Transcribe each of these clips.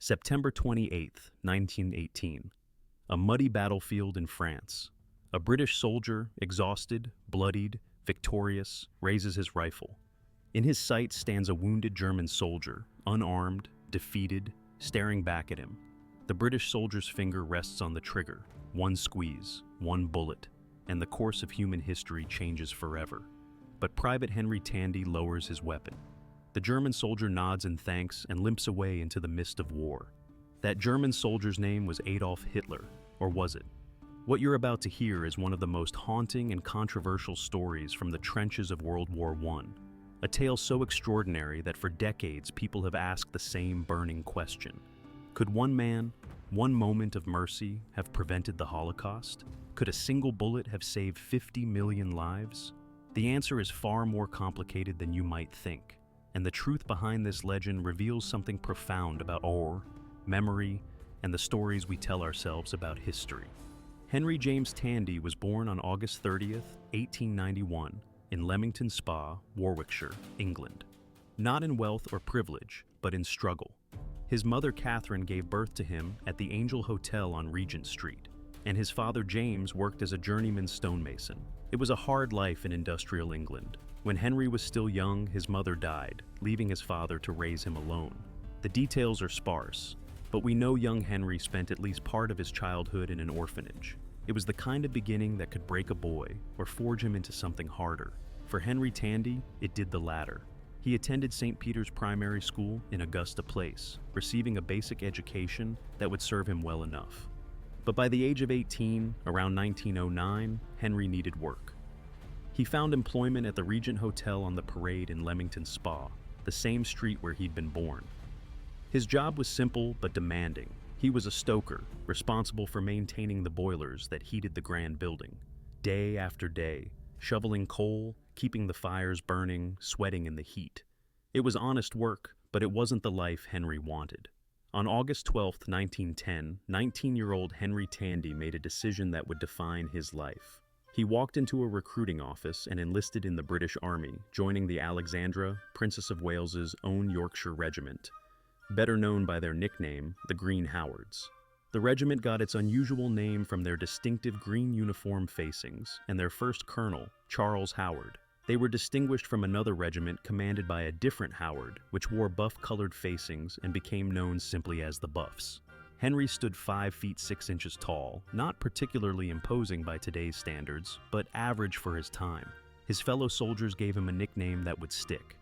September 28, 1918. A muddy battlefield in France. A British soldier, exhausted, bloodied, victorious, raises his rifle. In his sight stands a wounded German soldier, unarmed, defeated, staring back at him. The British soldier's finger rests on the trigger. One squeeze, one bullet, and the course of human history changes forever. But Private Henry Tandy lowers his weapon. The German soldier nods in thanks and limps away into the mist of war. That German soldier's name was Adolf Hitler, or was it? What you're about to hear is one of the most haunting and controversial stories from the trenches of World War I. A tale so extraordinary that for decades people have asked the same burning question. Could one man, one moment of mercy, have prevented the Holocaust? Could a single bullet have saved 50 million lives? The answer is far more complicated than you might think, and the truth behind this legend reveals something profound about our memory and the stories we tell ourselves about history. Henry James Tandy was born on August 30th, 1891, in Leamington Spa, Warwickshire, England. Not in wealth or privilege, but in struggle. His mother Catherine gave birth to him at the Angel Hotel on Regent Street, and his father James worked as a journeyman stonemason. It was a hard life in industrial England. When Henry was still young, his mother died, leaving his father to raise him alone. The details are sparse, but we know young Henry spent at least part of his childhood in an orphanage. It was the kind of beginning that could break a boy or forge him into something harder. For Henry Tandy, it did the latter. He attended St. Peter's Primary School in Augusta Place, receiving a basic education that would serve him well enough. But by the age of 18, around 1909, Henry needed work. He found employment at the Regent Hotel on the Parade in Leamington Spa, the same street where he'd been born. His job was simple but demanding. He was a stoker, responsible for maintaining the boilers that heated the grand building. Day after day, shoveling coal, keeping the fires burning, sweating in the heat. It was honest work, but it wasn't the life Henry wanted. On August 12, 1910, 19-year-old Henry Tandy made a decision that would define his life. He walked into a recruiting office and enlisted in the British Army, joining the Alexandra, Princess of Wales's own Yorkshire Regiment, better known by their nickname, the Green Howards. The regiment got its unusual name from their distinctive green uniform facings and their first colonel, Charles Howard. They were distinguished from another regiment commanded by a different Howard, which wore buff-colored facings and became known simply as the Buffs. Henry stood 5 feet 6 inches tall, not particularly imposing by today's standards, but average for his time. His fellow soldiers gave him a nickname that would stick: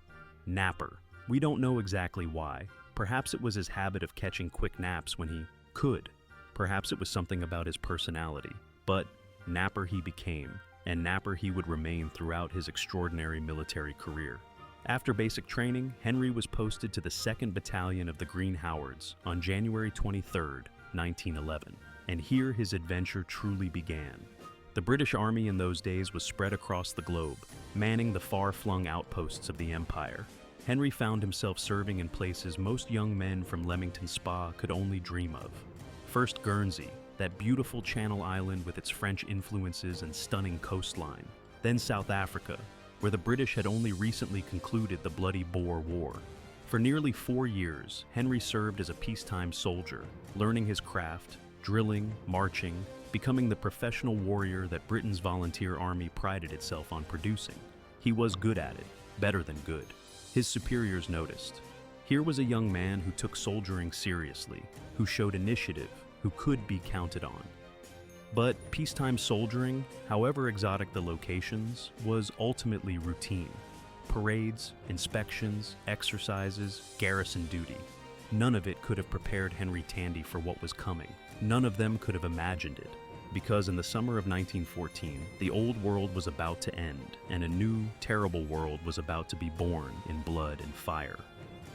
Napper. We don't know exactly why. Perhaps it was his habit of catching quick naps when he could. Perhaps it was something about his personality. But Napper he became, and Napper he would remain throughout his extraordinary military career. After basic training, Henry was posted to the 2nd Battalion of the Green Howards on January 23, 1911, and here his adventure truly began. The British Army in those days was spread across the globe, manning the far-flung outposts of the Empire. Henry found himself serving in places most young men from Leamington Spa could only dream of. First Guernsey, that beautiful Channel Island with its French influences and stunning coastline. Then South Africa, where the British had only recently concluded the bloody Boer War. For nearly 4 years, Henry served as a peacetime soldier, learning his craft, drilling, marching, becoming the professional warrior that Britain's volunteer army prided itself on producing. He was good at it, better than good. His superiors noticed. Here was a young man who took soldiering seriously, who showed initiative, who could be counted on. But peacetime soldiering, however exotic the locations, was ultimately routine. Parades, inspections, exercises, garrison duty. None of it could have prepared Henry Tandy for what was coming. None of them could have imagined it. Because in the summer of 1914, the old world was about to end, and a new, terrible world was about to be born in blood and fire.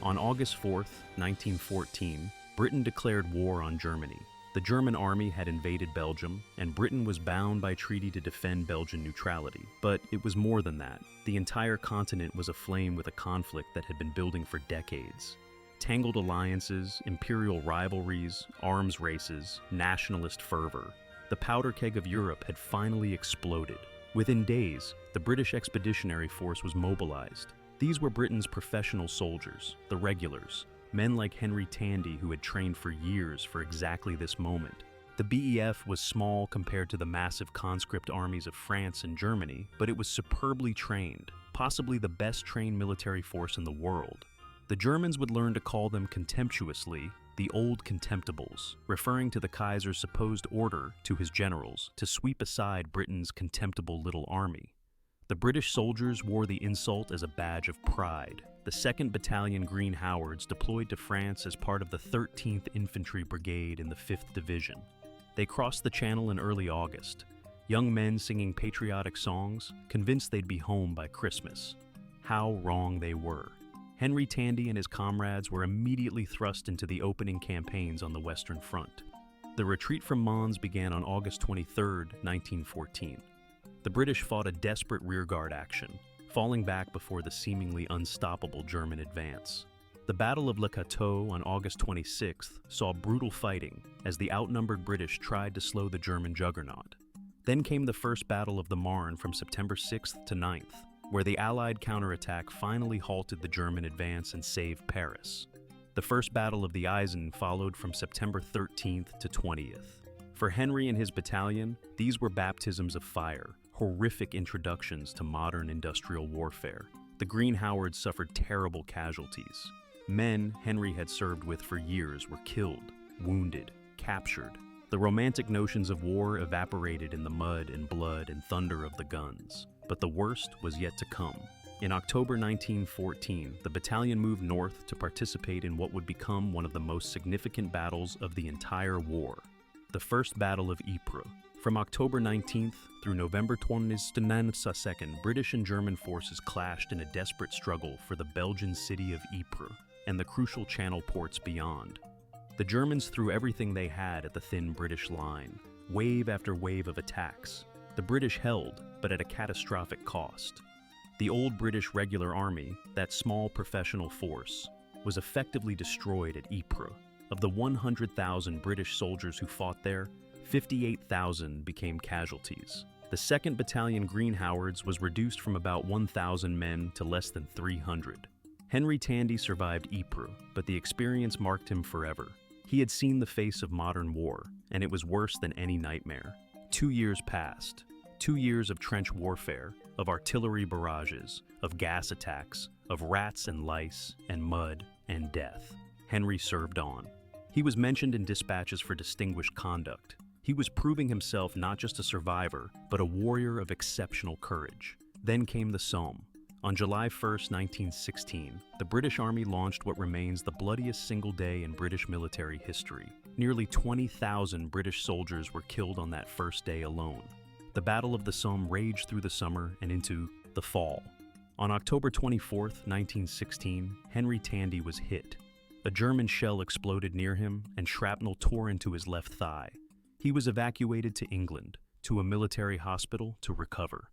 On August 4th, 1914, Britain declared war on Germany. The German army had invaded Belgium, and Britain was bound by treaty to defend Belgian neutrality. But it was more than that. The entire continent was aflame with a conflict that had been building for decades. Tangled alliances, imperial rivalries, arms races, nationalist fervor. The powder keg of Europe had finally exploded. Within days, the British Expeditionary Force was mobilized. These were Britain's professional soldiers, the regulars, men like Henry Tandy who had trained for years for exactly this moment. The BEF was small compared to the massive conscript armies of France and Germany, but it was superbly trained, possibly the best trained military force in the world. The Germans would learn to call them contemptuously the Old Contemptibles, referring to the Kaiser's supposed order to his generals to sweep aside Britain's contemptible little army. The British soldiers wore the insult as a badge of pride. The 2nd Battalion Green Howards deployed to France as part of the 13th Infantry Brigade in the 5th Division. They crossed the Channel in early August, young men singing patriotic songs, convinced they'd be home by Christmas. How wrong they were. Henry Tandy and his comrades were immediately thrust into the opening campaigns on the Western Front. The retreat from Mons began on August 23, 1914. The British fought a desperate rearguard action, falling back before the seemingly unstoppable German advance. The Battle of Le Cateau on August 26th saw brutal fighting as the outnumbered British tried to slow the German juggernaut. Then came the First Battle of the Marne from September 6th to 9th, where the Allied counterattack finally halted the German advance and saved Paris. The First Battle of the Aisne followed from September 13th to 20th. For Henry and his battalion, these were baptisms of fire, horrific introductions to modern industrial warfare. The Green Howards suffered terrible casualties. Men Henry had served with for years were killed, wounded, captured. The romantic notions of war evaporated in the mud and blood and thunder of the guns. But the worst was yet to come. In October 1914, the battalion moved north to participate in what would become one of the most significant battles of the entire war, the First Battle of Ypres. From October 19th through November 22nd, British and German forces clashed in a desperate struggle for the Belgian city of Ypres and the crucial Channel ports beyond. The Germans threw everything they had at the thin British line, wave after wave of attacks. The British held, but at a catastrophic cost. The old British regular army, that small professional force, was effectively destroyed at Ypres. Of the 100,000 British soldiers who fought there, 58,000 became casualties. The 2nd Battalion Green Howards was reduced from about 1,000 men to less than 300. Henry Tandy survived Ypres, but the experience marked him forever. He had seen the face of modern war, and it was worse than any nightmare. 2 years passed. 2 years of trench warfare, of artillery barrages, of gas attacks, of rats and lice, and mud, and death. Henry served on. He was mentioned in dispatches for distinguished conduct. He was proving himself not just a survivor, but a warrior of exceptional courage. Then came the Somme. On July 1st, 1916, the British Army launched what remains the bloodiest single day in British military history. Nearly 20,000 British soldiers were killed on that first day alone. The Battle of the Somme raged through the summer and into the fall. On October 24th, 1916, Henry Tandy was hit. A German shell exploded near him and shrapnel tore into his left thigh. He was evacuated to England, to a military hospital to recover.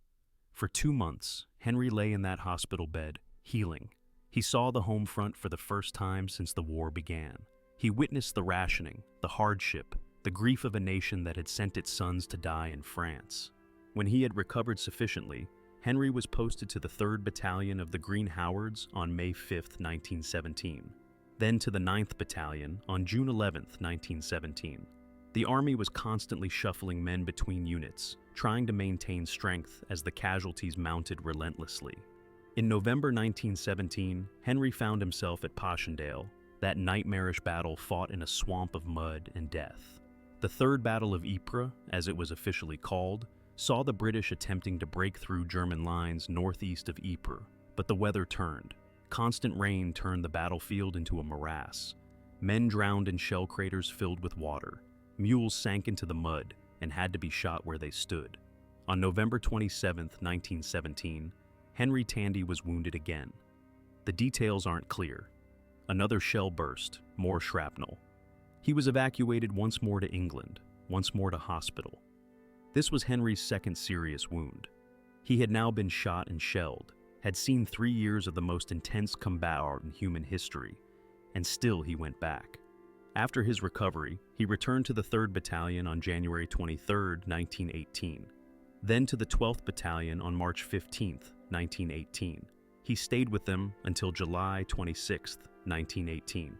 For 2 months, Henry lay in that hospital bed, healing. He saw the home front for the first time since the war began. He witnessed the rationing, the hardship, the grief of a nation that had sent its sons to die in France. When he had recovered sufficiently, Henry was posted to the 3rd Battalion of the Green Howards on May 5, 1917, then to the 9th Battalion on June 11, 1917. The Army was constantly shuffling men between units, trying to maintain strength as the casualties mounted relentlessly. In November 1917, Henry found himself at Passchendaele, that nightmarish battle fought in a swamp of mud and death. The Third Battle of Ypres, as it was officially called, saw the British attempting to break through German lines northeast of Ypres, but the weather turned. Constant rain turned the battlefield into a morass. Men drowned in shell craters filled with water. Mules sank into the mud and had to be shot where they stood. On November 27, 1917, Henry Tandy was wounded again. The details aren't clear. Another shell burst, more shrapnel. He was evacuated once more to England, once more to hospital. This was Henry's second serious wound. He had now been shot and shelled, had seen 3 years of the most intense combat in human history, and still he went back. After his recovery, he returned to the 3rd Battalion on January 23, 1918, then to the 12th Battalion on March 15, 1918. He stayed with them until July 26, 1918.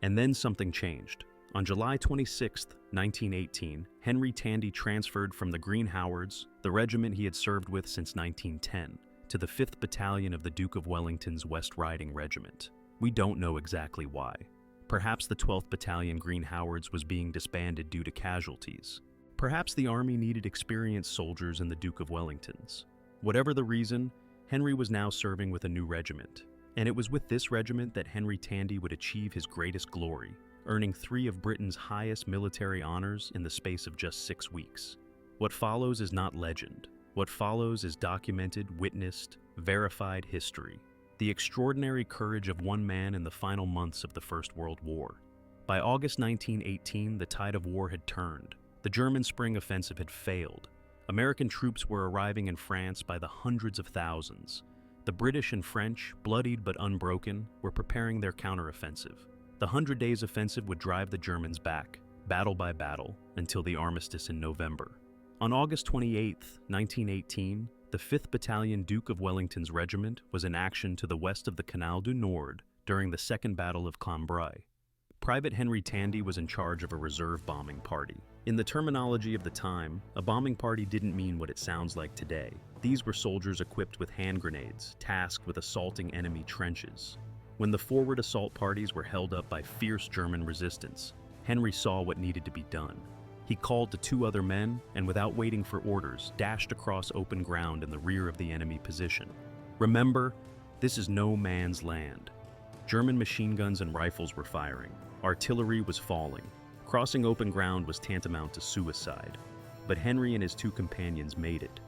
And then something changed. On July 26, 1918, Henry Tandy transferred from the Green Howards, the regiment he had served with since 1910, to the 5th Battalion of the Duke of Wellington's West Riding Regiment. We don't know exactly why. Perhaps the 12th Battalion Green Howards was being disbanded due to casualties. Perhaps the Army needed experienced soldiers in the Duke of Wellington's. Whatever the reason, Henry was now serving with a new regiment, and it was with this regiment that Henry Tandy would achieve his greatest glory, earning 3 of Britain's highest military honors in the space of just 6 weeks. What follows is not legend. What follows is documented, witnessed, verified history. The extraordinary courage of one man in the final months of the First World War. By August 1918, the tide of war had turned. The German spring offensive had failed. American troops were arriving in France by the hundreds of thousands. The British and French, bloodied but unbroken, were preparing their counteroffensive. The 100 Days Offensive would drive the Germans back, battle by battle, until the armistice in November. On August 28, 1918, the 5th Battalion Duke of Wellington's regiment was in action to the west of the Canal du Nord during the Second Battle of Cambrai. Private Henry Tandy was in charge of a reserve bombing party. In the terminology of the time, a bombing party didn't mean what it sounds like today. These were soldiers equipped with hand grenades, tasked with assaulting enemy trenches. When the forward assault parties were held up by fierce German resistance, Henry saw what needed to be done. He called to 2 other men and, without waiting for orders, dashed across open ground in the rear of the enemy position. Remember, this is no man's land. German machine guns and rifles were firing. Artillery was falling. Crossing open ground was tantamount to suicide. But Henry and his 2 companions made it.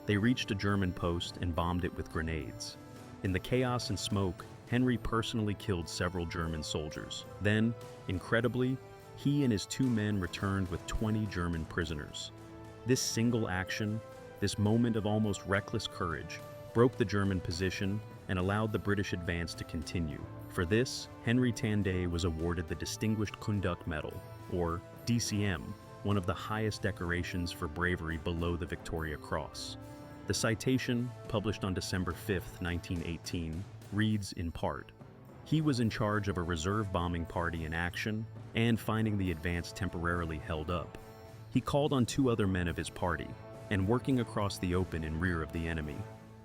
They reached a German post and bombed it with grenades. In the chaos and smoke, Henry personally killed several German soldiers. Then, incredibly, he and his 2 men returned with 20 German prisoners. This single action, this moment of almost reckless courage, broke the German position and allowed the British advance to continue. For this, Henry Tandy was awarded the Distinguished Conduct Medal, or DCM, one of the highest decorations for bravery below the Victoria Cross. The citation, published on December 5, 1918, reads in part, "He was in charge of a reserve bombing party in action and finding the advance temporarily held up. He called on 2 other men of his party, and working across the open in rear of the enemy,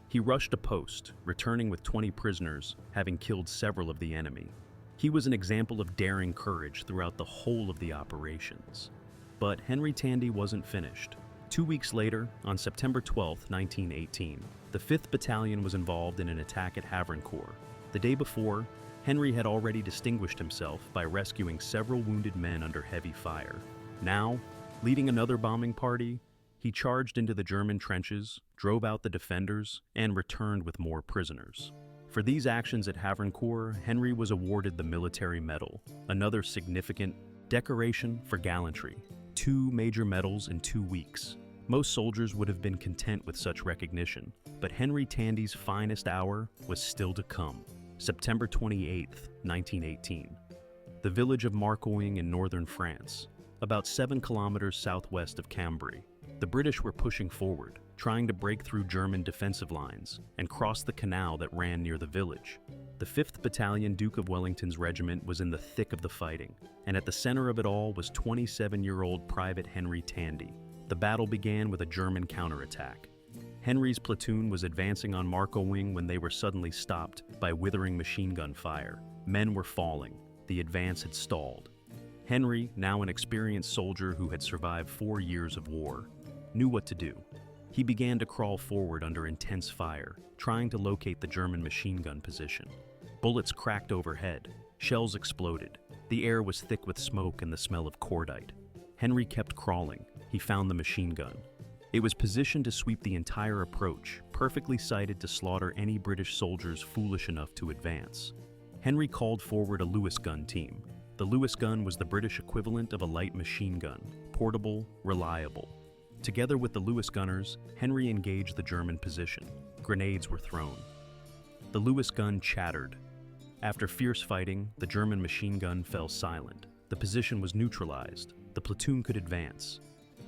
he rushed a post, returning with 20 prisoners, having killed several of the enemy. He was an example of daring courage throughout the whole of the operations." But Henry Tandy wasn't finished. 2 weeks later, on September 12, 1918, the 5th Battalion was involved in an attack at Havrincourt. The day before, Henry had already distinguished himself by rescuing several wounded men under heavy fire. Now, leading another bombing party, he charged into the German trenches, drove out the defenders, and returned with more prisoners. For these actions at Havrincourt, Henry was awarded the Military Medal, another significant decoration for gallantry. 2 major medals in 2 weeks. Most soldiers would have been content with such recognition, but Henry Tandy's finest hour was still to come. September 28, 1918. The village of Marcoing in northern France, about 7 kilometers southwest of Cambrai. The British were pushing forward, trying to break through German defensive lines and cross the canal that ran near the village. The 5th Battalion Duke of Wellington's regiment was in the thick of the fighting, and at the center of it all was 27-year-old Private Henry Tandy. The battle began with a German counterattack. Henry's platoon was advancing on Marcoing when they were suddenly stopped by withering machine gun fire. Men were falling. The advance had stalled. Henry, now an experienced soldier who had survived 4 years of war, knew what to do. He began to crawl forward under intense fire, trying to locate the German machine gun position. Bullets cracked overhead. Shells exploded. The air was thick with smoke and the smell of cordite. Henry kept crawling. He found the machine gun. It was positioned to sweep the entire approach, perfectly sighted to slaughter any British soldiers foolish enough to advance. Henry called forward a Lewis gun team. The Lewis gun was the British equivalent of a light machine gun, portable, reliable. Together with the Lewis gunners, Henry engaged the German position. Grenades were thrown. The Lewis gun chattered. After fierce fighting, the German machine gun fell silent. The position was neutralized. The platoon could advance.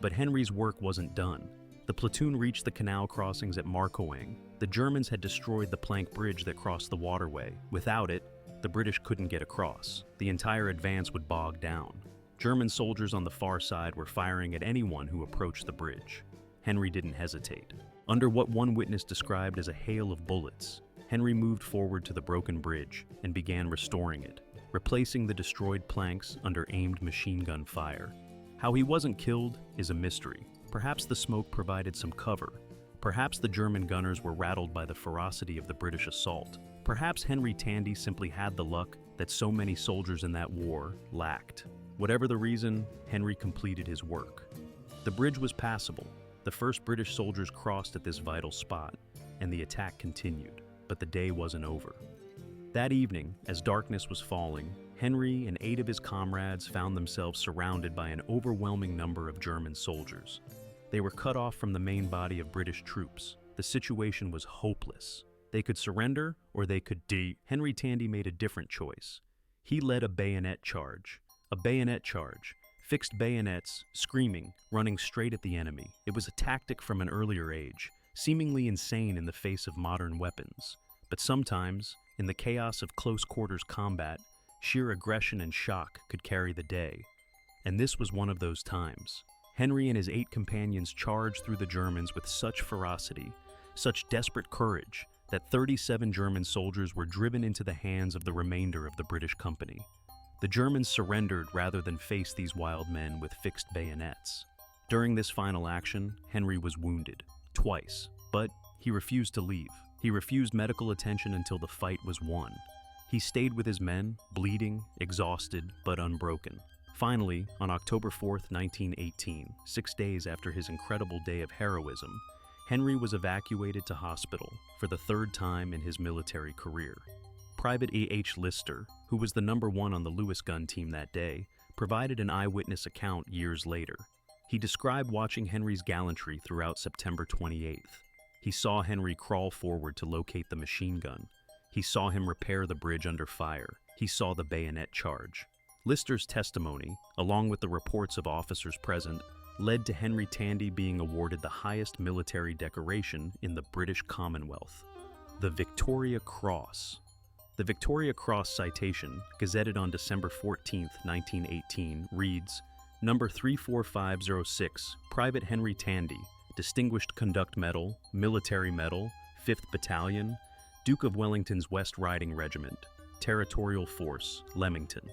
But Henry's work wasn't done. The platoon reached the canal crossings at Marcoing. The Germans had destroyed the plank bridge that crossed the waterway. Without it, the British couldn't get across. The entire advance would bog down. German soldiers on the far side were firing at anyone who approached the bridge. Henry didn't hesitate. Under what one witness described as a hail of bullets, Henry moved forward to the broken bridge and began restoring it, replacing the destroyed planks under aimed machine gun fire. How he wasn't killed is a mystery. Perhaps the smoke provided some cover. Perhaps the German gunners were rattled by the ferocity of the British assault. Perhaps Henry Tandy simply had the luck that so many soldiers in that war lacked. Whatever the reason, Henry completed his work. The bridge was passable. The first British soldiers crossed at this vital spot, and the attack continued. But the day wasn't over. That evening, as darkness was falling, Henry and 8 of his comrades found themselves surrounded by an overwhelming number of German soldiers. They were cut off from the main body of British troops. The situation was hopeless. They could surrender or they could die. Henry Tandy made a different choice. He led a bayonet charge. A bayonet charge. Fixed bayonets, screaming, running straight at the enemy. It was a tactic from an earlier age, seemingly insane in the face of modern weapons. But sometimes, in the chaos of close-quarters combat, sheer aggression and shock could carry the day. And this was one of those times. Henry and his 8 companions charged through the Germans with such ferocity, such desperate courage, that 37 German soldiers were driven into the hands of the remainder of the British company. The Germans surrendered rather than face these wild men with fixed bayonets. During this final action, Henry was wounded, twice, but he refused to leave. He refused medical attention until the fight was won. He stayed with his men, bleeding, exhausted, but unbroken. Finally, on October 4th, 1918, 6 days after his incredible day of heroism, Henry was evacuated to hospital for the 3rd time in his military career. Private E.H. Lister, who was the number 1 on the Lewis gun team that day, provided an eyewitness account years later. He described watching Henry's gallantry throughout September 28th. He saw Henry crawl forward to locate the machine gun. He saw him repair the bridge under fire. He saw the bayonet charge. Lister's testimony, along with the reports of officers present, led to Henry Tandy being awarded the highest military decoration in the British Commonwealth, the Victoria Cross. The Victoria Cross citation, gazetted on December 14, 1918, reads, Number 34506, Private Henry Tandy, Distinguished Conduct Medal, Military Medal, 5th Battalion, Duke of Wellington's West Riding Regiment, Territorial Force, Leamington.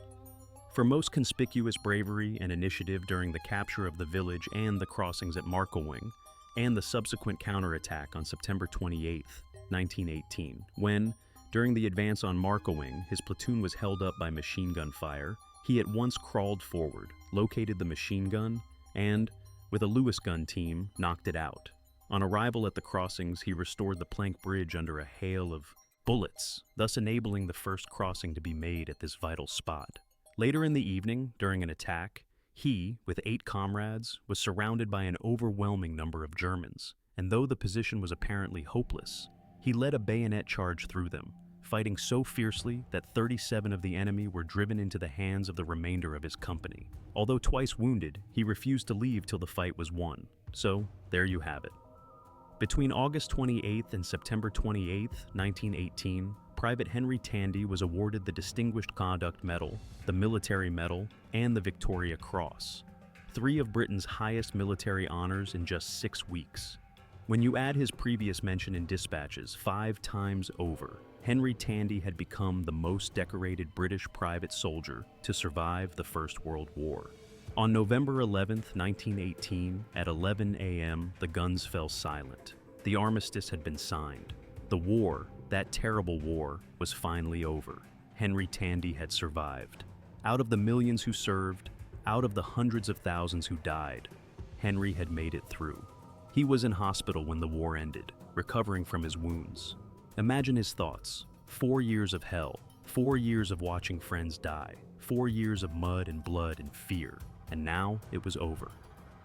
For most conspicuous bravery and initiative during the capture of the village and the crossings at Markowing, and the subsequent counterattack on September 28, 1918, when, during the advance on Markowing, his platoon was held up by machine gun fire, he at once crawled forward, located the machine gun, and, with a Lewis gun team, knocked it out. On arrival at the crossings, he restored the plank bridge under a hail of bullets, thus enabling the first crossing to be made at this vital spot. Later in the evening, during an attack, he, with 8 comrades, was surrounded by an overwhelming number of Germans, and though the position was apparently hopeless, he led a bayonet charge through them, fighting so fiercely that 37 of the enemy were driven into the hands of the remainder of his company. Although twice wounded, he refused to leave till the fight was won. So, there you have it. Between August 28th and September 28th, 1918, Private Henry Tandy was awarded the Distinguished Conduct Medal, the Military Medal, and the Victoria Cross, 3 of Britain's highest military honors in just 6 weeks. When you add his previous mention in dispatches 5 times over, Henry Tandy had become the most decorated British private soldier to survive the First World War. On November 11, 1918, at 11 a.m., the guns fell silent. The armistice had been signed. The war, that terrible war, was finally over. Henry Tandy had survived. Out of the millions who served, out of the hundreds of thousands who died, Henry had made it through. He was in hospital when the war ended, recovering from his wounds. Imagine his thoughts. 4 years of hell, 4 years of watching friends die, 4 years of mud and blood and fear, and now it was over.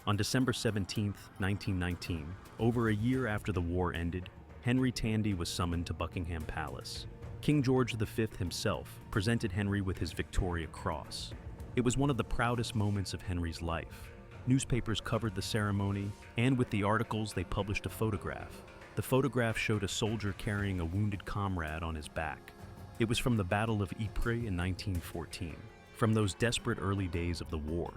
On December 17, 1919, over a year after the war ended, Henry Tandy was summoned to Buckingham Palace. King George V himself presented Henry with his Victoria Cross. It was one of the proudest moments of Henry's life. Newspapers covered the ceremony, and with the articles they published a photograph. The photograph showed a soldier carrying a wounded comrade on his back. It was from the Battle of Ypres in 1914, from those desperate early days of the war.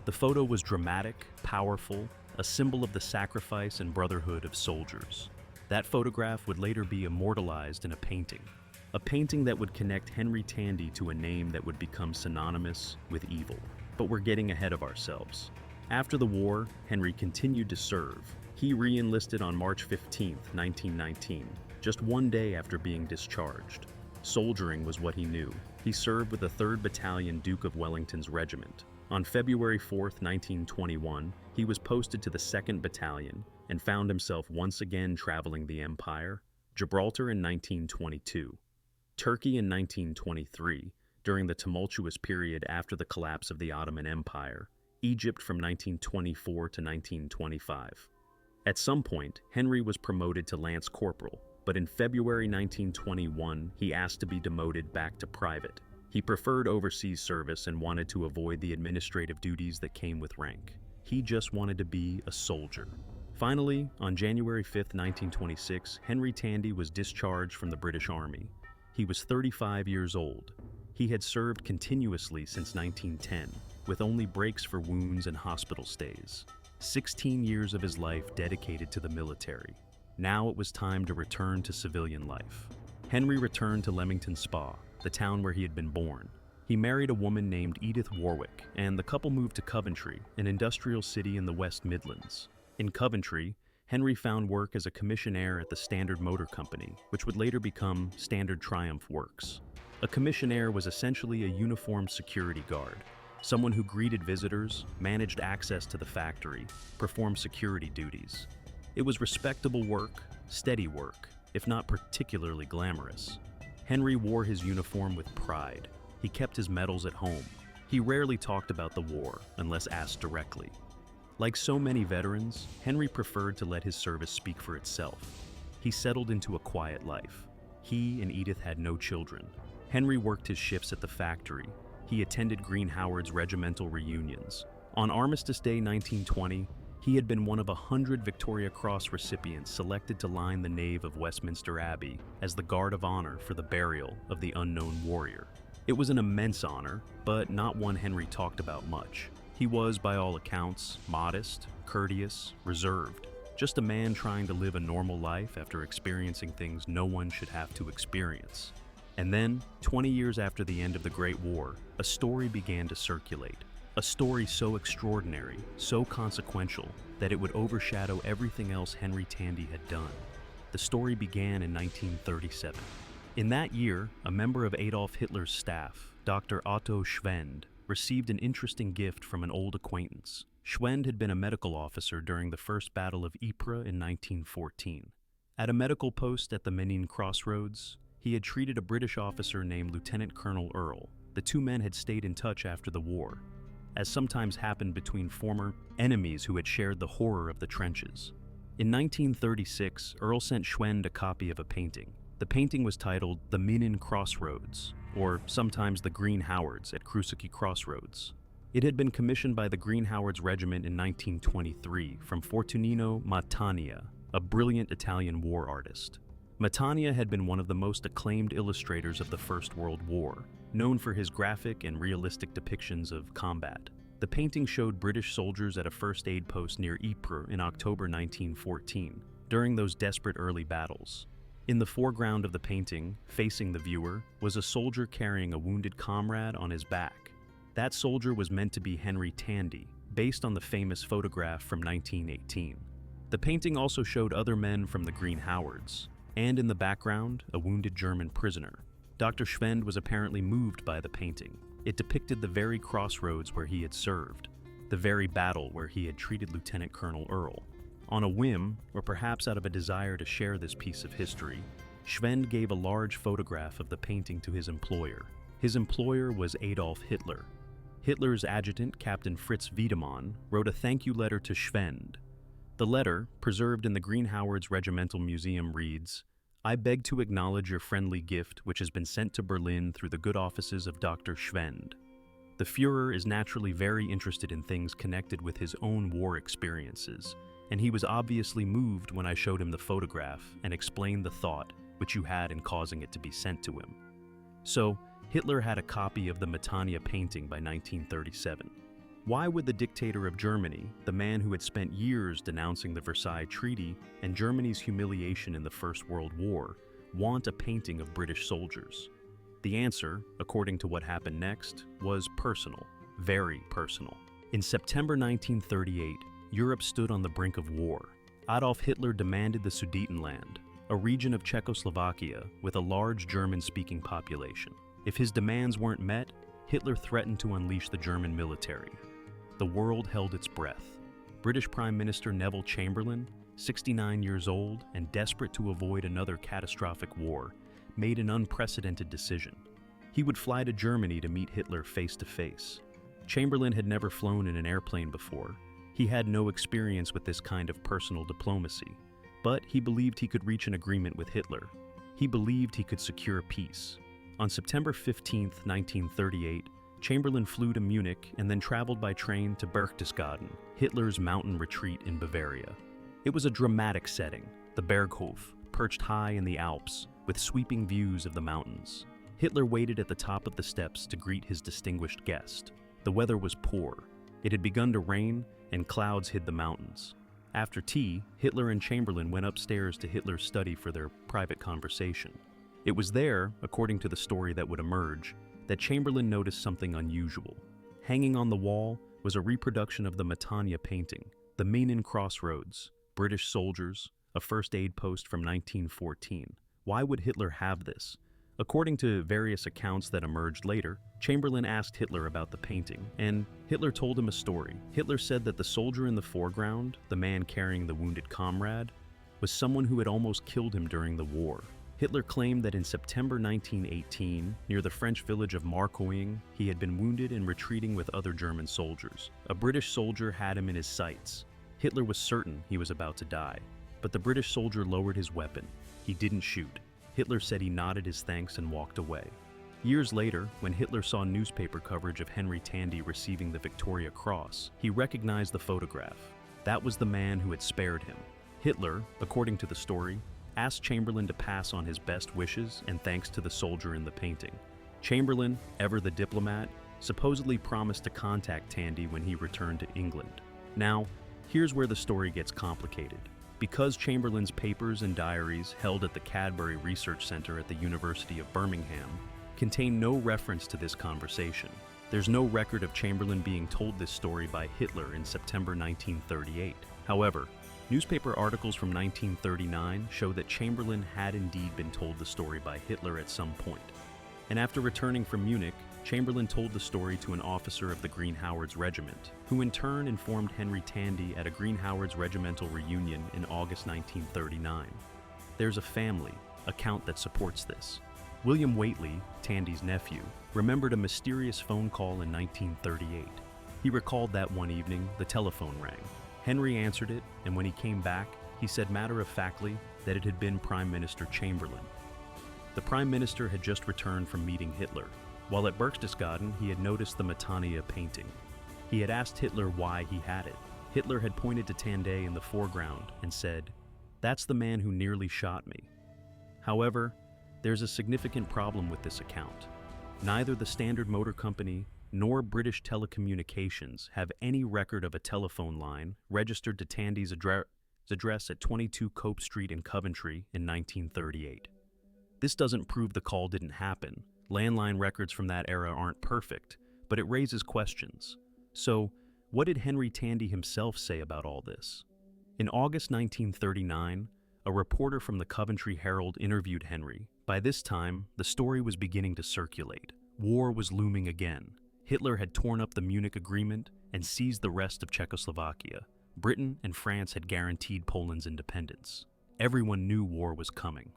The photo was dramatic, powerful, a symbol of the sacrifice and brotherhood of soldiers. That photograph would later be immortalized in a painting that would connect Henry Tandy to a name that would become synonymous with evil. But we're getting ahead of ourselves. After the war, Henry continued to serve. He re-enlisted on March 15, 1919, just one day after being discharged. Soldiering was what he knew. He served with the 3rd Battalion Duke of Wellington's regiment. On February 4, 1921, he was posted to the 2nd Battalion and found himself once again traveling the empire, Gibraltar in 1922, Turkey in 1923, during the tumultuous period after the collapse of the Ottoman Empire, Egypt from 1924 to 1925. At some point, Henry was promoted to Lance Corporal, but in February 1921, he asked to be demoted back to private. He preferred overseas service and wanted to avoid the administrative duties that came with rank. He just wanted to be a soldier. Finally, on January 5, 1926, Henry Tandy was discharged from the British Army. He was 35 years old. He had served continuously since 1910, with only breaks for wounds and hospital stays. 16 years of his life dedicated to the military. Now it was time to return to civilian life. Henry returned to Leamington Spa, the town where he had been born. He married a woman named Edith Warwick, and the couple moved to Coventry, an industrial city in the West Midlands. In Coventry, Henry found work as a commissionaire at the Standard Motor Company, which would later become Standard Triumph Works. A commissionaire was essentially a uniformed security guard, someone who greeted visitors, managed access to the factory, performed security duties. It was respectable work, steady work, if not particularly glamorous. Henry wore his uniform with pride. He kept his medals at home. He rarely talked about the war unless asked directly. Like so many veterans, Henry preferred to let his service speak for itself. He settled into a quiet life. He and Edith had no children. Henry worked his shifts at the factory. He attended Green Howard's regimental reunions. On Armistice Day 1920, he had been one of 100 Victoria Cross recipients selected to line the nave of Westminster Abbey as the guard of honor for the burial of the unknown warrior. It was an immense honor, but not one Henry talked about much. He was, by all accounts, modest, courteous, reserved, just a man trying to live a normal life after experiencing things no one should have to experience. And then, 20 years after the end of the Great War, a story began to circulate. A story so extraordinary, so consequential, that it would overshadow everything else Henry Tandy had done. The story began in 1937. In that year, a member of Adolf Hitler's staff, Dr. Otto Schwend, received an interesting gift from an old acquaintance. Schwend had been a medical officer during the First Battle of Ypres in 1914. At a medical post at the Menin Crossroads, he had treated a British officer named Lieutenant Colonel Earl. The two men had stayed in touch after the war, as sometimes happened between former enemies who had shared the horror of the trenches. In 1936, Earl sent Schwend a copy of a painting. The painting was titled The Menin Crossroads, or sometimes the Green Howards at Krusaki Crossroads. It had been commissioned by the Green Howards Regiment in 1923 from Fortunino Matania, a brilliant Italian war artist. Matania had been one of the most acclaimed illustrators of the First World War, known for his graphic and realistic depictions of combat. The painting showed British soldiers at a first aid post near Ypres in October 1914, during those desperate early battles. In the foreground of the painting, facing the viewer, was a soldier carrying a wounded comrade on his back. That soldier was meant to be Henry Tandy, based on the famous photograph from 1918. The painting also showed other men from the Green Howards, and in the background, a wounded German prisoner. Dr. Schwend was apparently moved by the painting. It depicted the very crossroads where he had served, the very battle where he had treated Lieutenant Colonel Earl. On a whim, or perhaps out of a desire to share this piece of history, Schwend gave a large photograph of the painting to his employer. His employer was Adolf Hitler. Hitler's adjutant, Captain Fritz Wiedemann, wrote a thank you letter to Schwend. The letter, preserved in the Green Howards Regimental Museum, reads, "I beg to acknowledge your friendly gift which has been sent to Berlin through the good offices of Dr. Schwend. The Führer is naturally very interested in things connected with his own war experiences, and he was obviously moved when I showed him the photograph and explained the thought which you had in causing it to be sent to him. So, Hitler had a copy of the Matania painting by 1937. Why would the dictator of Germany, the man who had spent years denouncing the Versailles Treaty and Germany's humiliation in the First World War, want a painting of British soldiers? The answer, according to what happened next, was personal, very personal. In September 1938, Europe stood on the brink of war. Adolf Hitler demanded the Sudetenland, a region of Czechoslovakia with a large German-speaking population. If his demands weren't met, Hitler threatened to unleash the German military. The world held its breath. British Prime Minister Neville Chamberlain, 69 years old and desperate to avoid another catastrophic war, made an unprecedented decision. He would fly to Germany to meet Hitler face to face. Chamberlain had never flown in an airplane before. He had no experience with this kind of personal diplomacy, but he believed he could reach an agreement with Hitler. He believed he could secure peace. On September 15, 1938, Chamberlain flew to Munich and then traveled by train to Berchtesgaden, Hitler's mountain retreat in Bavaria. It was a dramatic setting, the Berghof, perched high in the Alps, with sweeping views of the mountains. Hitler waited at the top of the steps to greet his distinguished guest. The weather was poor. It had begun to rain, and clouds hid the mountains. After tea, Hitler and Chamberlain went upstairs to Hitler's study for their private conversation. It was there, according to the story that would emerge, that Chamberlain noticed something unusual. Hanging on the wall was a reproduction of the Matania painting, the Menin Crossroads, British soldiers, a first aid post from 1914. Why would Hitler have this? According to various accounts that emerged later, Chamberlain asked Hitler about the painting, and Hitler told him a story. Hitler said that the soldier in the foreground, the man carrying the wounded comrade, was someone who had almost killed him during the war. Hitler claimed that in September 1918, near the French village of Marcoing, he had been wounded and retreating with other German soldiers. A British soldier had him in his sights. Hitler was certain he was about to die, but the British soldier lowered his weapon. He didn't shoot. Hitler said he nodded his thanks and walked away. Years later, when Hitler saw newspaper coverage of Henry Tandy receiving the Victoria Cross, he recognized the photograph. That was the man who had spared him. Hitler, according to the story, asked Chamberlain to pass on his best wishes and thanks to the soldier in the painting. Chamberlain, ever the diplomat, supposedly promised to contact Tandy when he returned to England. Now, here's where the story gets complicated. Because Chamberlain's papers and diaries held at the Cadbury Research Center at the University of Birmingham contain no reference to this conversation, there's no record of Chamberlain being told this story by Hitler in September 1938. However, newspaper articles from 1939 show that Chamberlain had indeed been told the story by Hitler at some point. And after returning from Munich, Chamberlain told the story to an officer of the Green Howards Regiment, who in turn informed Henry Tandy at a Green Howards regimental reunion in August 1939. There's a family account that supports this. William Whately, Tandy's nephew, remembered a mysterious phone call in 1938. He recalled that one evening the telephone rang. Henry answered it, and when he came back, he said matter-of-factly that it had been Prime Minister Chamberlain. The Prime Minister had just returned from meeting Hitler. While at Berchtesgaden, he had noticed the Matania painting. He had asked Hitler why he had it. Hitler had pointed to Tandy in the foreground and said, "That's the man who nearly shot me." However, there's a significant problem with this account. Neither the Standard Motor Company nor British Telecommunications have any record of a telephone line registered to Tandy's address at 22 Cope Street in Coventry in 1938. This doesn't prove the call didn't happen. Landline records from that era aren't perfect, but it raises questions. So, what did Henry Tandy himself say about all this? In August 1939, a reporter from the Coventry Herald interviewed Henry. By this time, the story was beginning to circulate. War was looming again. Hitler had torn up the Munich Agreement and seized the rest of Czechoslovakia. Britain and France had guaranteed Poland's independence. Everyone knew war was coming.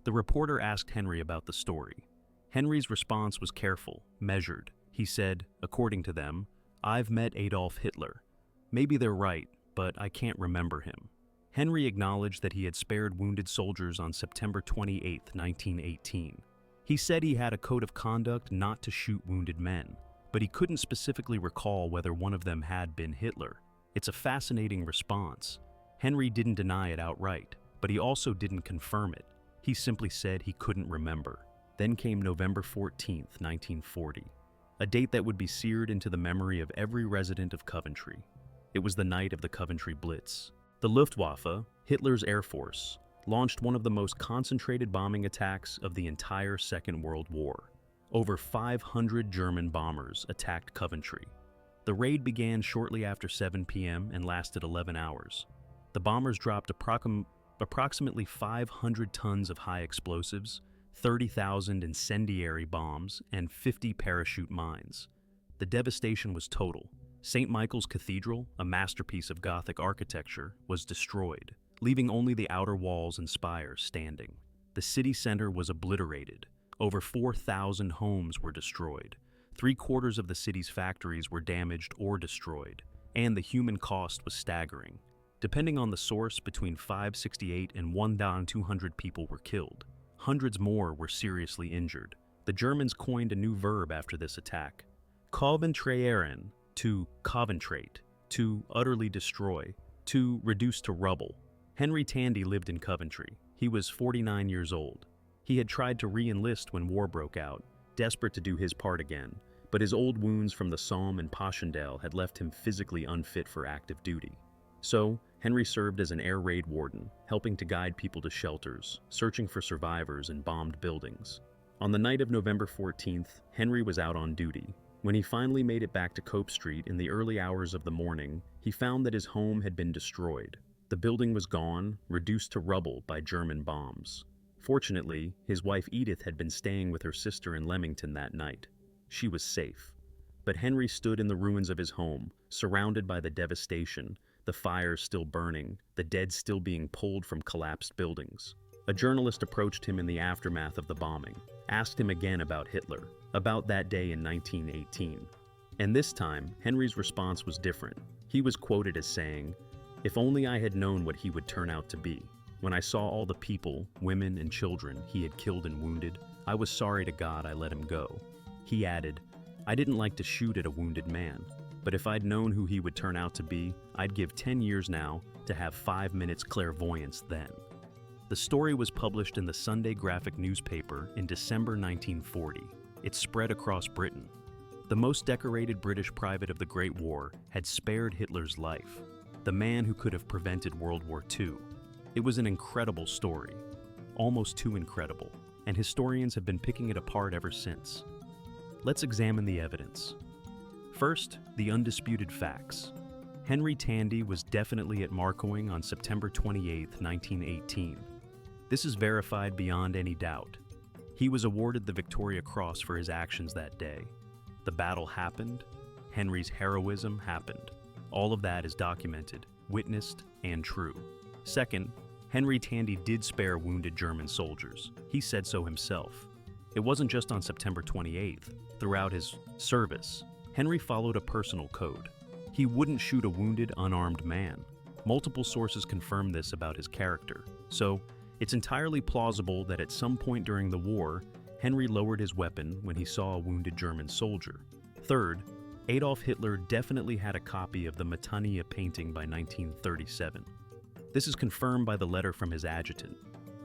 The reporter asked Henry about the story. Henry's response was careful, measured. He said, according to them, "I've met Adolf Hitler. Maybe they're right, but I can't remember him." Henry acknowledged that he had spared wounded soldiers on September 28, 1918. He said he had a code of conduct not to shoot wounded men, but he couldn't specifically recall whether one of them had been Hitler. It's a fascinating response. Henry didn't deny it outright, but he also didn't confirm it. He simply said he couldn't remember. Then came November 14th, 1940, a date that would be seared into the memory of every resident of Coventry. It was the night of the Coventry Blitz. The Luftwaffe, Hitler's Air Force, launched one of the most concentrated bombing attacks of the entire Second World War. Over 500 German bombers attacked Coventry. The raid began shortly after 7 p.m. and lasted 11 hours. The bombers dropped approximately 500 tons of high explosives, 30,000 incendiary bombs, and 50 parachute mines. The devastation was total. St. Michael's Cathedral, a masterpiece of Gothic architecture, was destroyed, leaving only the outer walls and spires standing. The city center was obliterated. Over 4,000 homes were destroyed. 3/4 of the city's factories were damaged or destroyed, and the human cost was staggering. Depending on the source, between 568 and 1,200 people were killed. Hundreds more were seriously injured. The Germans coined a new verb after this attack: Coventraieren, to coventrate, to utterly destroy, to reduce to rubble. Henry Tandy lived in Coventry. He was 49 years old. He had tried to re-enlist when war broke out, desperate to do his part again, but his old wounds from the Somme and Passchendaele had left him physically unfit for active duty. So, Henry served as an air raid warden, helping to guide people to shelters, searching for survivors in bombed buildings. On the night of November 14th, Henry was out on duty. When he finally made it back to Cope Street in the early hours of the morning, he found that his home had been destroyed. The building was gone, reduced to rubble by German bombs. Fortunately, his wife Edith had been staying with her sister in Leamington that night. She was safe. But Henry stood in the ruins of his home, surrounded by the devastation, the fires still burning, the dead still being pulled from collapsed buildings. A journalist approached him in the aftermath of the bombing, asked him again about Hitler, about that day in 1918. And this time, Henry's response was different. He was quoted as saying, "If only I had known what he would turn out to be. When I saw all the people, women and children, he had killed and wounded, I was sorry to God I let him go." He added, "I didn't like to shoot at a wounded man, but if I'd known who he would turn out to be, I'd give 10 years now to have 5 minutes clairvoyance then." The story was published in the Sunday Graphic newspaper in December 1940. It spread across Britain. The most decorated British private of the Great War had spared Hitler's life, the man who could have prevented World War II. It was an incredible story, almost too incredible, and historians have been picking it apart ever since. Let's examine the evidence. First, the undisputed facts. Henry Tandy was definitely at Marcoing on September 28, 1918. This is verified beyond any doubt. He was awarded the Victoria Cross for his actions that day. The battle happened. Henry's heroism happened. All of that is documented, witnessed, and true. Second, Henry Tandy did spare wounded German soldiers. He said so himself. It wasn't just on September 28th. Throughout his service, Henry followed a personal code. He wouldn't shoot a wounded, unarmed man. Multiple sources confirm this about his character. So, it's entirely plausible that at some point during the war, Henry lowered his weapon when he saw a wounded German soldier. Third, Adolf Hitler definitely had a copy of the Matania painting by 1937. This is confirmed by the letter from his adjutant.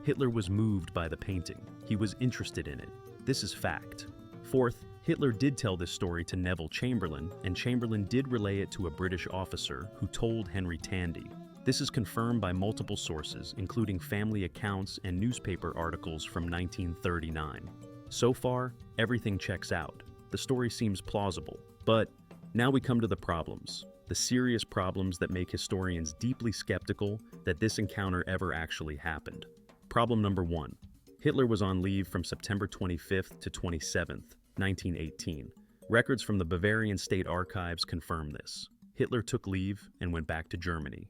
Hitler was moved by the painting. He was interested in it. This is fact. Fourth, Hitler did tell this story to Neville Chamberlain, and Chamberlain did relay it to a British officer who told Henry Tandy. This is confirmed by multiple sources, including family accounts and newspaper articles from 1939. So far, everything checks out. The story seems plausible. But now we come to the problems. The serious problems that make historians deeply skeptical that this encounter ever actually happened. Problem number 1. Hitler was on leave from September 25th to 27th, 1918. Records from the Bavarian State Archives confirm this. Hitler took leave and went back to Germany.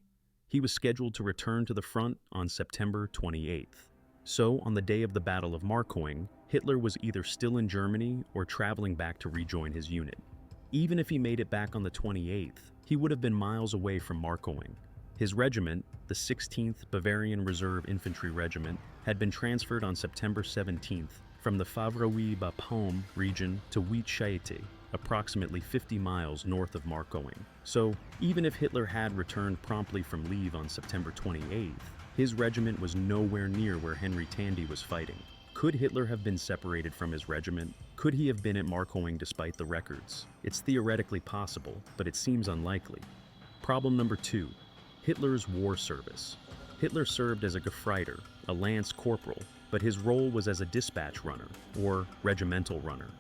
He was scheduled to return to the front on September 28th. So, on the day of the Battle of Marcoing, Hitler was either still in Germany or traveling back to rejoin his unit. Even if he made it back on the 28th, he would have been miles away from Marcoing. His regiment, the 16th Bavarian Reserve Infantry Regiment, had been transferred on September 17th from the Favreuil-Bapaume region to Wheat-Chaete, approximately 50 miles north of Marcoing. So, even if Hitler had returned promptly from leave on September 28th, his regiment was nowhere near where Henry Tandy was fighting. Could Hitler have been separated from his regiment? Could he have been at Marcoing despite the records? It's theoretically possible, but it seems unlikely. Problem number 2. Hitler's war service. Hitler served as a Gefreiter, a lance corporal, but his role was as a dispatch runner, or regimental runner.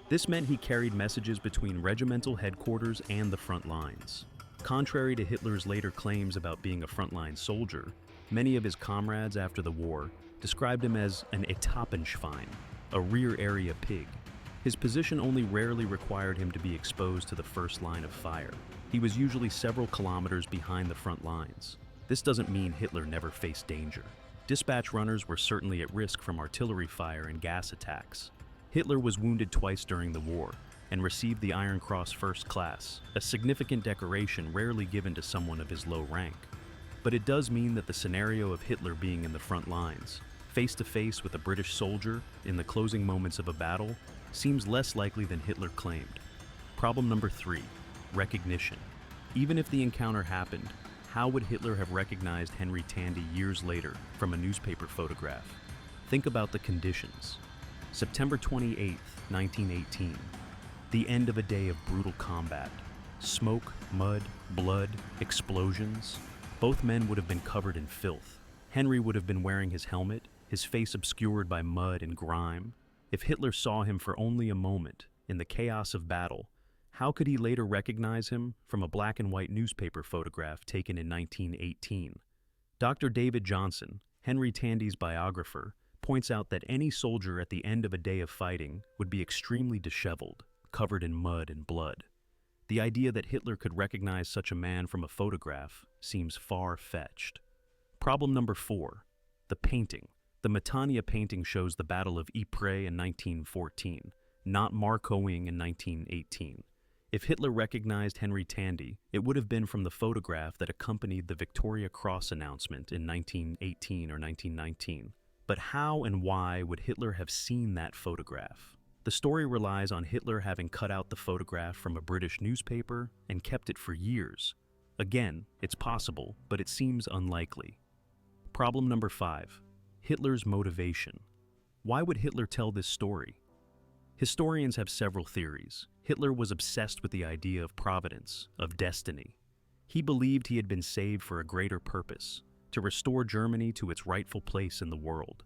This meant he carried messages between regimental headquarters and the front lines. Contrary to Hitler's later claims about being a frontline soldier, many of his comrades after the war described him as an Etappenschwein, a rear area pig. His position only rarely required him to be exposed to the first line of fire. He was usually several kilometers behind the front lines. This doesn't mean Hitler never faced danger. Dispatch runners were certainly at risk from artillery fire and gas attacks. Hitler was wounded twice during the war and received the Iron Cross First Class, a significant decoration rarely given to someone of his low rank. But it does mean that the scenario of Hitler being in the front lines, face to face with a British soldier in the closing moments of a battle, seems less likely than Hitler claimed. Problem number 3, recognition. Even if the encounter happened, how would Hitler have recognized Henry Tandy years later from a newspaper photograph? Think about the conditions. September 28, 1918. The end of a day of brutal combat. Smoke, mud, blood, explosions. Both men would have been covered in filth. Henry would have been wearing his helmet, his face obscured by mud and grime. If Hitler saw him for only a moment, in the chaos of battle, how could he later recognize him from a black and white newspaper photograph taken in 1918? Dr. David Johnson, Henry Tandy's biographer, points out that any soldier at the end of a day of fighting would be extremely disheveled, covered in mud and blood. The idea that Hitler could recognize such a man from a photograph seems far-fetched. Problem number 4, the painting. The Matania painting shows the Battle of Ypres in 1914, not Marcoing in 1918. If Hitler recognized Henry Tandy, it would have been from the photograph that accompanied the Victoria Cross announcement in 1918 or 1919. But how and why would Hitler have seen that photograph? The story relies on Hitler having cut out the photograph from a British newspaper and kept it for years. Again, it's possible, but it seems unlikely. Problem number 5, Hitler's motivation. Why would Hitler tell this story? Historians have several theories. Hitler was obsessed with the idea of providence, of destiny. He believed he had been saved for a greater purpose, to restore Germany to its rightful place in the world.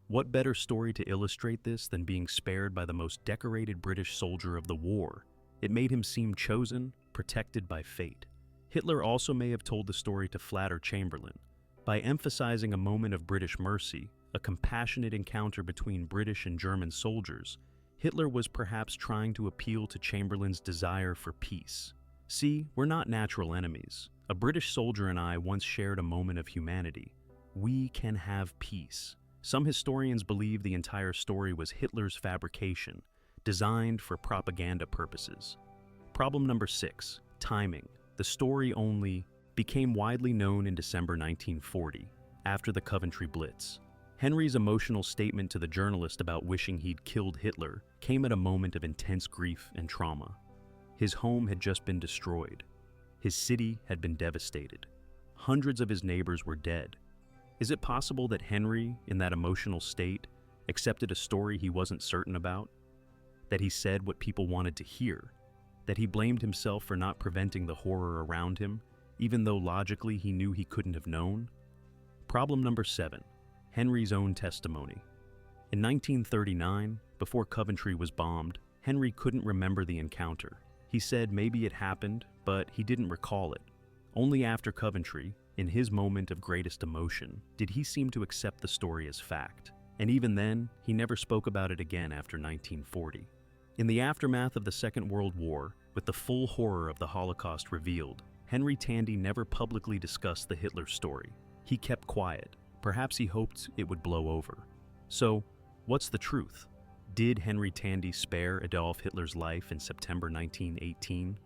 What better story to illustrate this than being spared by the most decorated British soldier of the war? It made him seem chosen, protected by fate. Hitler also may have told the story to flatter Chamberlain. By emphasizing a moment of British mercy, a compassionate encounter between British and German soldiers, Hitler was perhaps trying to appeal to Chamberlain's desire for peace. See, we're not natural enemies. A British soldier and I once shared a moment of humanity. We can have peace. Some historians believe the entire story was Hitler's fabrication, designed for propaganda purposes. Problem number 6, timing. The story only became widely known in December 1940, after the Coventry Blitz. Henry's emotional statement to the journalist about wishing he'd killed Hitler came at a moment of intense grief and trauma. His home had just been destroyed. His city had been devastated. Hundreds of his neighbors were dead. Is it possible that Henry, in that emotional state, accepted a story he wasn't certain about? That he said what people wanted to hear? That he blamed himself for not preventing the horror around him, even though logically he knew he couldn't have known? Problem number 7, Henry's own testimony. In 1939, before Coventry was bombed, Henry couldn't remember the encounter. He said maybe it happened, but he didn't recall it. Only after Coventry, in his moment of greatest emotion, did he seem to accept the story as fact. And even then, he never spoke about it again after 1940. In the aftermath of the Second World War, with the full horror of the Holocaust revealed, Henry Tandy never publicly discussed the Hitler story. He kept quiet. Perhaps he hoped it would blow over. So, what's the truth? Did Henry Tandy spare Adolf Hitler's life in September 1918?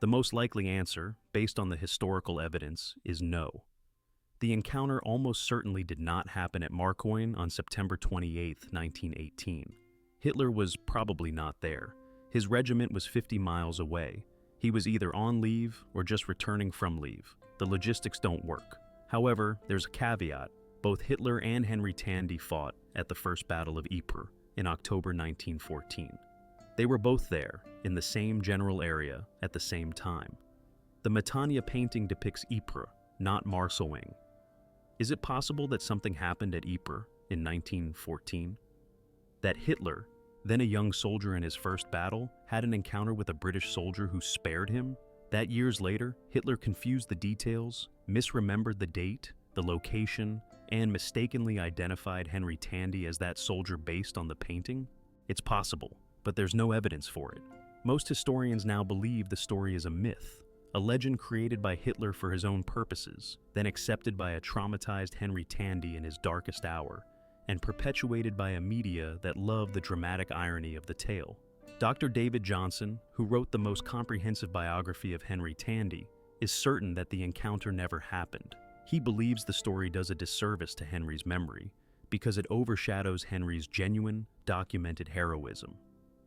The most likely answer, based on the historical evidence, is no. The encounter almost certainly did not happen at Marcoing on September 28, 1918. Hitler was probably not there. His regiment was 50 miles away. He was either on leave or just returning from leave. The logistics don't work. However, there's a caveat. Both Hitler and Henry Tandy fought at the First Battle of Ypres in October 1914. They were both there, in the same general area, at the same time. The Matania painting depicts Ypres, not Marsoing. Is it possible that something happened at Ypres in 1914? That Hitler, then a young soldier in his first battle, had an encounter with a British soldier who spared him? That years later, Hitler confused the details, misremembered the date, the location, and mistakenly identified Henry Tandy as that soldier based on the painting? It's possible, but there's no evidence for it. Most historians now believe the story is a myth, a legend created by Hitler for his own purposes, then accepted by a traumatized Henry Tandy in his darkest hour, and perpetuated by a media that loved the dramatic irony of the tale. Dr. David Johnson, who wrote the most comprehensive biography of Henry Tandy, is certain that the encounter never happened. He believes the story does a disservice to Henry's memory because it overshadows Henry's genuine, documented heroism.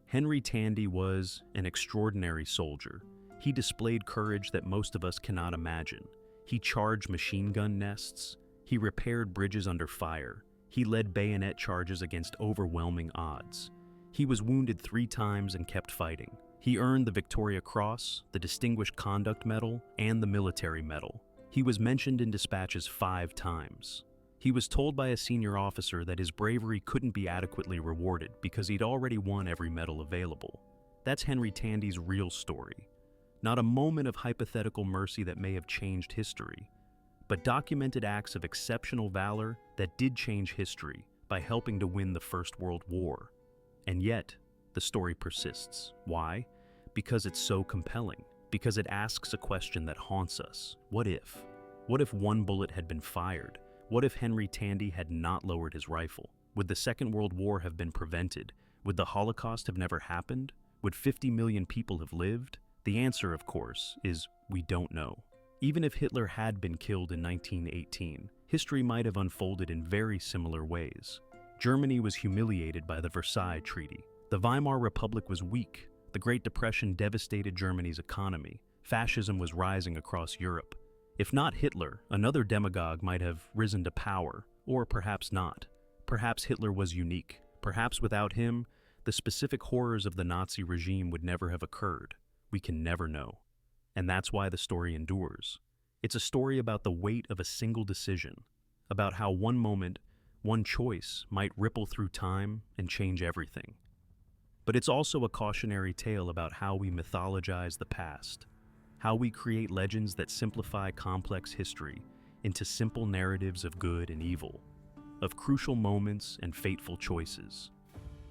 Henry Tandy was an extraordinary soldier. He displayed courage that most of us cannot imagine. He charged machine gun nests. He repaired bridges under fire. He led bayonet charges against overwhelming odds. He was wounded 3 times and kept fighting. He earned the Victoria Cross, the Distinguished Conduct Medal, and the Military Medal. He was mentioned in dispatches 5 times. He was told by a senior officer that his bravery couldn't be adequately rewarded because he'd already won every medal available. That's Henry Tandy's real story. Not a moment of hypothetical mercy that may have changed history, but documented acts of exceptional valor that did change history by helping to win the First World War. And yet, the story persists. Why? Because it's so compelling. Because it asks a question that haunts us. What if? What if one bullet had been fired? What if Henry Tandy had not lowered his rifle? Would the Second World War have been prevented? Would the Holocaust have never happened? Would 50 million people have lived? The answer, of course, is we don't know. Even if Hitler had been killed in 1918, history might have unfolded in very similar ways. Germany was humiliated by the Versailles Treaty. The Weimar Republic was weak. The Great Depression devastated Germany's economy. Fascism was rising across Europe. If not Hitler, another demagogue might have risen to power, or perhaps not. Perhaps Hitler was unique. Perhaps without him, the specific horrors of the Nazi regime would never have occurred. We can never know. And that's why the story endures. It's a story about the weight of a single decision, about how one moment, one choice might ripple through time and change everything. But it's also a cautionary tale about how we mythologize the past, how we create legends that simplify complex history into simple narratives of good and evil, of crucial moments and fateful choices.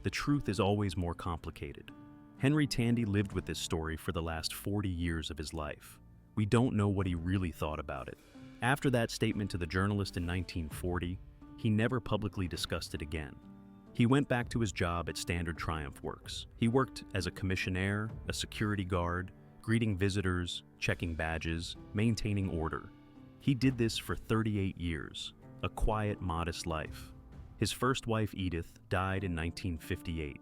The truth is always more complicated. Henry Tandy lived with this story for the last 40 years of his life. We don't know what he really thought about it. After that statement to the journalist in 1940, he never publicly discussed it again. He went back to his job at Standard Triumph Works. He worked as a commissionaire, a security guard, greeting visitors, checking badges, maintaining order. He did this for 38 years, a quiet, modest life. His first wife, Edith, died in 1958.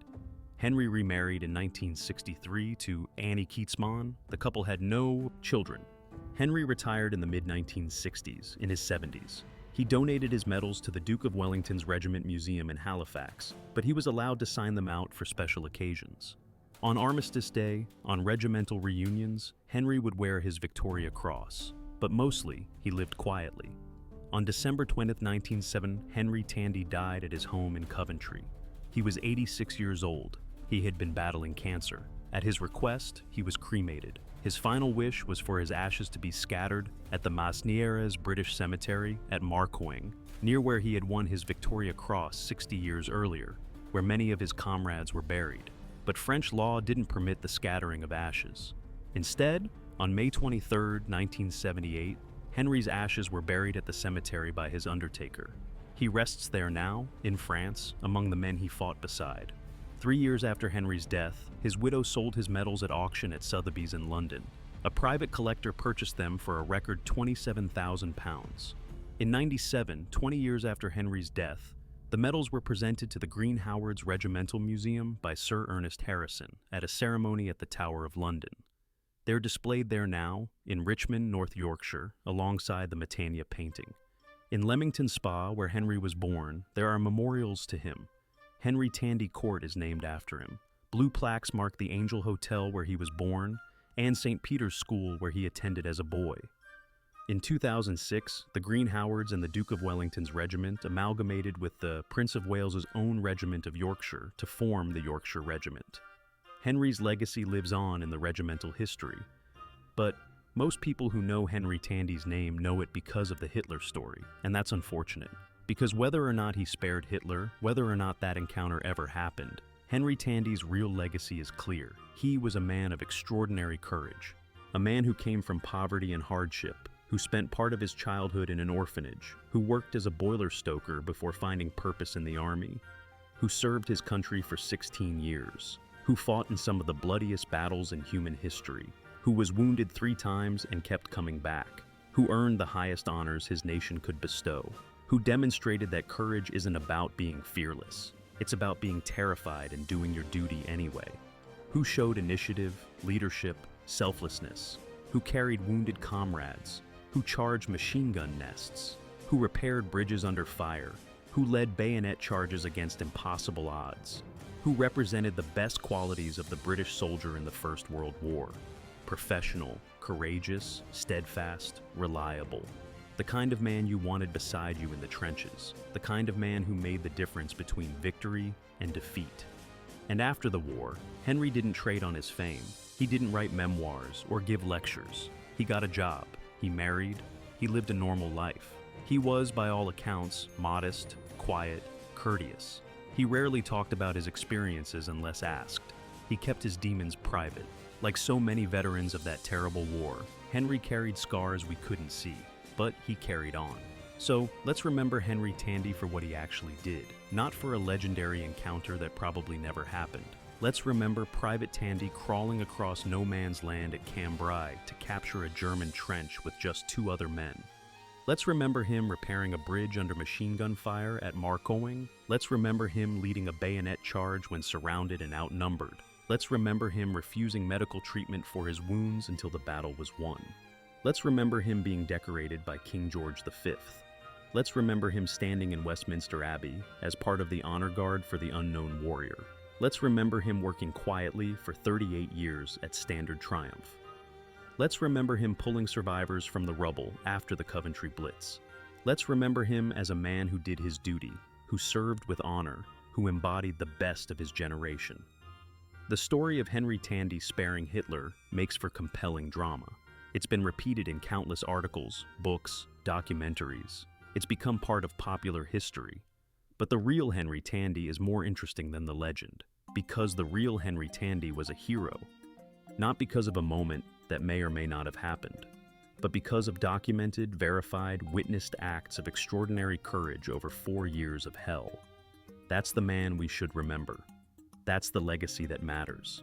Henry remarried in 1963 to Annie Keatsman. The couple had no children. Henry retired in the mid-1960s, in his 70s. He donated his medals to the Duke of Wellington's Regiment Museum in Halifax, but he was allowed to sign them out for special occasions. On Armistice Day, on regimental reunions, Henry would wear his Victoria Cross, but mostly he lived quietly. On December 20, 1907, Henry Tandy died at his home in Coventry. He was 86 years old. He had been battling cancer. At his request, he was cremated. His final wish was for his ashes to be scattered at the Masnieres British Cemetery at Marcoing, near where he had won his Victoria Cross 60 years earlier, where many of his comrades were buried. But French law didn't permit the scattering of ashes. Instead, on May 23, 1978, Henry's ashes were buried at the cemetery by his undertaker. He rests there now, in France, among the men he fought beside. 3 years after Henry's death, his widow sold his medals at auction at Sotheby's in London. A private collector purchased them for a record £27,000. In '97, 20 years after Henry's death, the medals were presented to the Green Howards Regimental Museum by Sir Ernest Harrison at a ceremony at the Tower of London. They're displayed there now, in Richmond, North Yorkshire, alongside the Matania painting. In Leamington Spa, where Henry was born, there are memorials to him. Henry Tandy Court is named after him. Blue plaques mark the Angel Hotel where he was born and St. Peter's School where he attended as a boy. In 2006, the Green Howards and the Duke of Wellington's regiment amalgamated with the Prince of Wales's own regiment of Yorkshire to form the Yorkshire Regiment. Henry's legacy lives on in the regimental history, but most people who know Henry Tandy's name know it because of the Hitler story, and that's unfortunate. Because whether or not he spared Hitler, whether or not that encounter ever happened, Henry Tandy's real legacy is clear. He was a man of extraordinary courage, a man who came from poverty and hardship, who spent part of his childhood in an orphanage, who worked as a boiler stoker before finding purpose in the army, who served his country for 16 years, who fought in some of the bloodiest battles in human history, who was wounded 3 times and kept coming back, who earned the highest honors his nation could bestow, who demonstrated that courage isn't about being fearless, it's about being terrified and doing your duty anyway, who showed initiative, leadership, selflessness, who carried wounded comrades, who charged machine gun nests, who repaired bridges under fire, who led bayonet charges against impossible odds, who represented the best qualities of the British soldier in the First World War: professional, courageous, steadfast, reliable. The kind of man you wanted beside you in the trenches, the kind of man who made the difference between victory and defeat. And after the war, Henry didn't trade on his fame. He didn't write memoirs or give lectures. He got a job. He married, he lived a normal life. He was, by all accounts, modest, quiet, courteous. He rarely talked about his experiences unless asked. He kept his demons private. Like so many veterans of that terrible war, Henry carried scars we couldn't see, but he carried on. So let's remember Henry Tandy for what he actually did, not for a legendary encounter that probably never happened. Let's remember Private Tandy crawling across no man's land at Cambrai to capture a German trench with just 2 other men. Let's remember him repairing a bridge under machine gun fire at Marcoing. Let's remember him leading a bayonet charge when surrounded and outnumbered. Let's remember him refusing medical treatment for his wounds until the battle was won. Let's remember him being decorated by King George V. Let's remember him standing in Westminster Abbey as part of the honor guard for the unknown warrior. Let's remember him working quietly for 38 years at Standard Triumph. Let's remember him pulling survivors from the rubble after the Coventry Blitz. Let's remember him as a man who did his duty, who served with honor, who embodied the best of his generation. The story of Henry Tandy sparing Hitler makes for compelling drama. It's been repeated in countless articles, books, documentaries. It's become part of popular history. But the real Henry Tandy is more interesting than the legend, because the real Henry Tandy was a hero, not because of a moment that may or may not have happened, but because of documented, verified, witnessed acts of extraordinary courage over 4 years of hell. That's the man we should remember. That's the legacy that matters.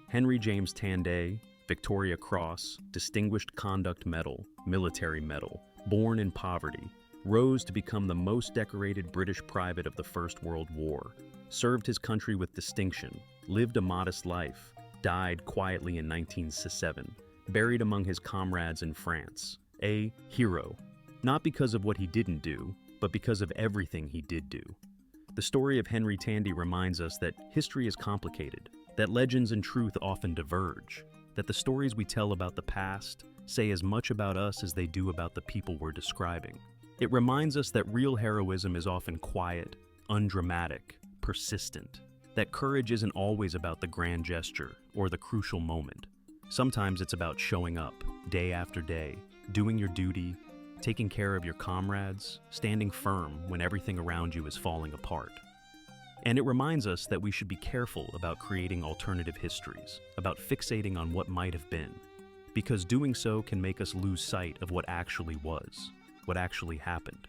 Henry James Tanday, Victoria Cross, Distinguished Conduct Medal, Military Medal, born in poverty, rose to become the most decorated British private of the First World War, served his country with distinction, lived a modest life, died quietly in 1907, buried among his comrades in France. A hero, not because of what he didn't do, but because of everything he did do. The story of Henry Tandy reminds us that history is complicated, that legends and truth often diverge, that the stories we tell about the past say as much about us as they do about the people we're describing. It reminds us that real heroism is often quiet, undramatic, persistent, that courage isn't always about the grand gesture or the crucial moment. Sometimes it's about showing up, day after day, doing your duty, taking care of your comrades, standing firm when everything around you is falling apart. And it reminds us that we should be careful about creating alternative histories, about fixating on what might have been, because doing so can make us lose sight of what actually was, what actually happened.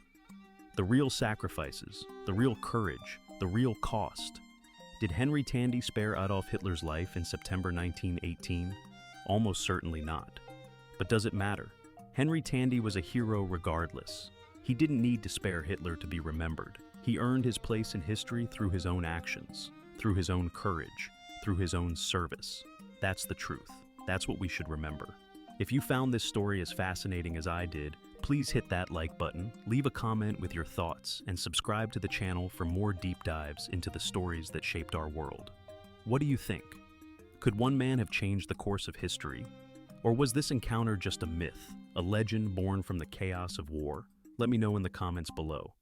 The real sacrifices, the real courage, the real cost. Did Henry Tandy spare Adolf Hitler's life in September 1918? Almost certainly not. But does it matter? Henry Tandy was a hero regardless. He didn't need to spare Hitler to be remembered. He earned his place in history through his own actions, through his own courage, through his own service. That's the truth. That's what we should remember. If you found this story as fascinating as I did, please Please hit that like button, leave a comment with your thoughts, and subscribe to the channel for more deep dives into the stories that shaped our world. What do you think? Could one man have changed the course of history? Or was this encounter just a myth, a legend born from the chaos of war? Let me know in the comments below.